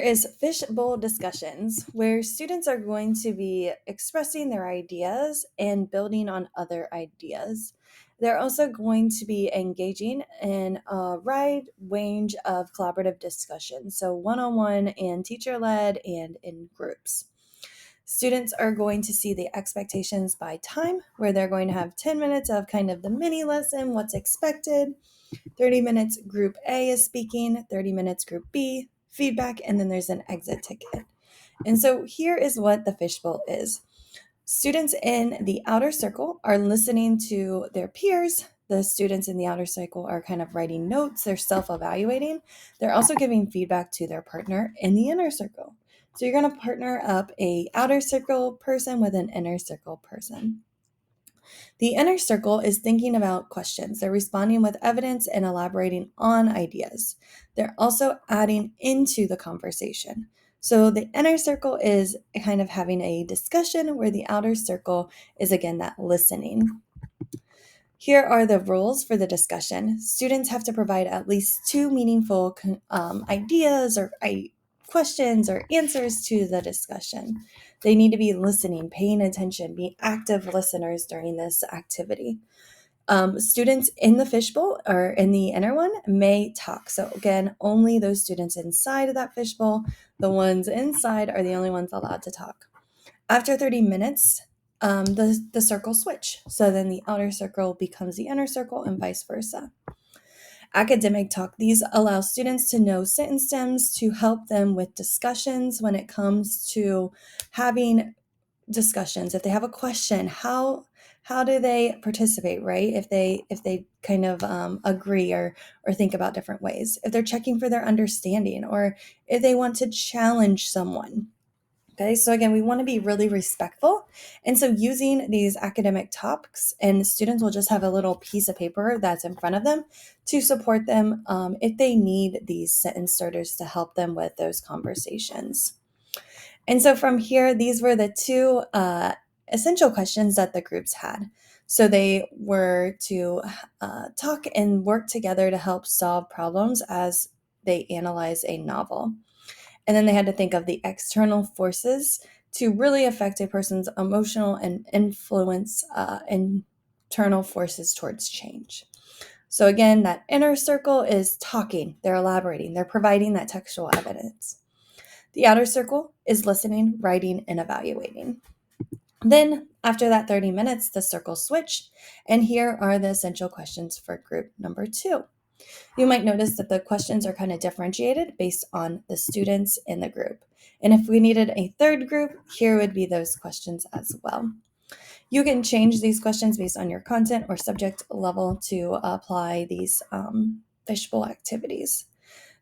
is fishbowl discussions where students are going to be expressing their ideas and building on other ideas. They're also going to be engaging in a wide range of collaborative discussions, so one-on-one and teacher-led and in groups. Students are going to see the expectations by time, where they're going to have 10 minutes of kind of the mini lesson, what's expected, 30 minutes group A is speaking, 30 minutes group B, feedback, and then there's an exit ticket. And so here is what the fishbowl is. Students in the outer circle are listening to their peers. The students in the outer circle are kind of writing notes, they're self-evaluating. They're also giving feedback to their partner in the inner circle. So you're going to partner up a outer circle person with an inner circle person. The inner circle is thinking about questions. They're responding with evidence and elaborating on ideas. They're also adding into the conversation. So the inner circle is kind of having a discussion, where the outer circle is, again, that listening. Here are the rules for the discussion. Students have to provide at least two meaningful ideas or questions or answers to the discussion. They need to be listening, paying attention, be active listeners during this activity. Students in the fishbowl or in the inner one may talk. So again, only those students inside of that fishbowl, the ones inside are the only ones allowed to talk. After 30 minutes, the circles switch. So then the outer circle becomes the inner circle and vice versa. Academic talk. These allow students to know sentence stems to help them with discussions when it comes to having discussions. If they have a question, how do they participate, right? If they kind of agree or think about different ways. If they're checking for their understanding, or if they want to challenge someone. Okay, so again, we want to be really respectful. And so using these academic topics, and students will just have a little piece of paper that's in front of them to support them if they need these sentence starters to help them with those conversations. And so from here, these were the two essential questions that the groups had. So they were to talk and work together to help solve problems as they analyze a novel. And then they had to think of the external forces to really affect a person's emotional and influence internal forces towards change. So again, that inner circle is talking, they're elaborating, they're providing that textual evidence. The outer circle is listening, writing, and evaluating. Then after that 30 minutes, the circles switch, and here are the essential questions for group number 2. You might notice that the questions are kind of differentiated based on the students in the group. And if we needed a third group, here would be those questions as well. You can change these questions based on your content or subject level to apply these fishbowl activities.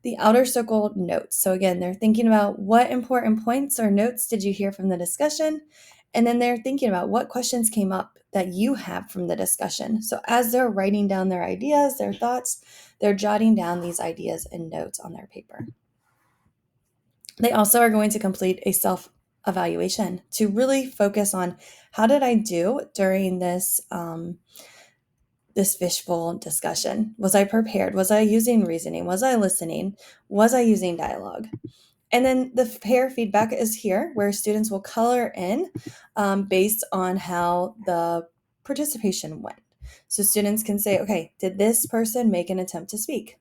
The outer circle notes. So again, they're thinking about what important points or notes did you hear from the discussion? And then they're thinking about what questions came up that you have from the discussion. So as they're writing down their ideas, their thoughts, they're jotting down these ideas and notes on their paper. They also are going to complete a self-evaluation to really focus on, how did I do during this fishbowl discussion? Was I prepared? Was I using reasoning? Was I listening? Was I using dialogue? And then the pair feedback is here, where students will color in based on how the participation went. So students can say, okay, did this person make an attempt to speak?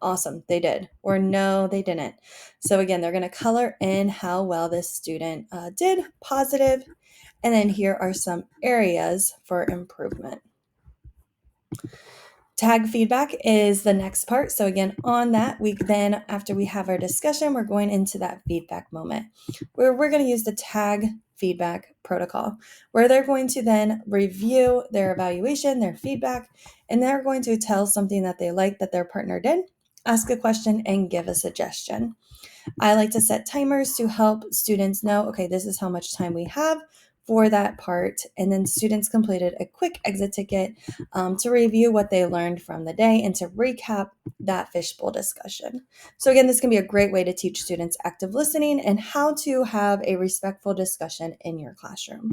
Awesome, they did. Or no, they didn't. So again, they're going to color in how well this student did, positive. And then here are some areas for improvement. Tag feedback is the next part. So again, on that, we then, after we have our discussion, we're going into that feedback moment, where we're going to use the tag feedback protocol, where they're going to then review their evaluation, their feedback, and they're going to tell something that they like that their partner did, ask a question, and give a suggestion. I like to set timers to help students know, okay, this is how much time we have for that part. And then students completed a quick exit ticket to review what they learned from the day and to recap that fishbowl discussion. So again, this can be a great way to teach students active listening and how to have a respectful discussion in your classroom.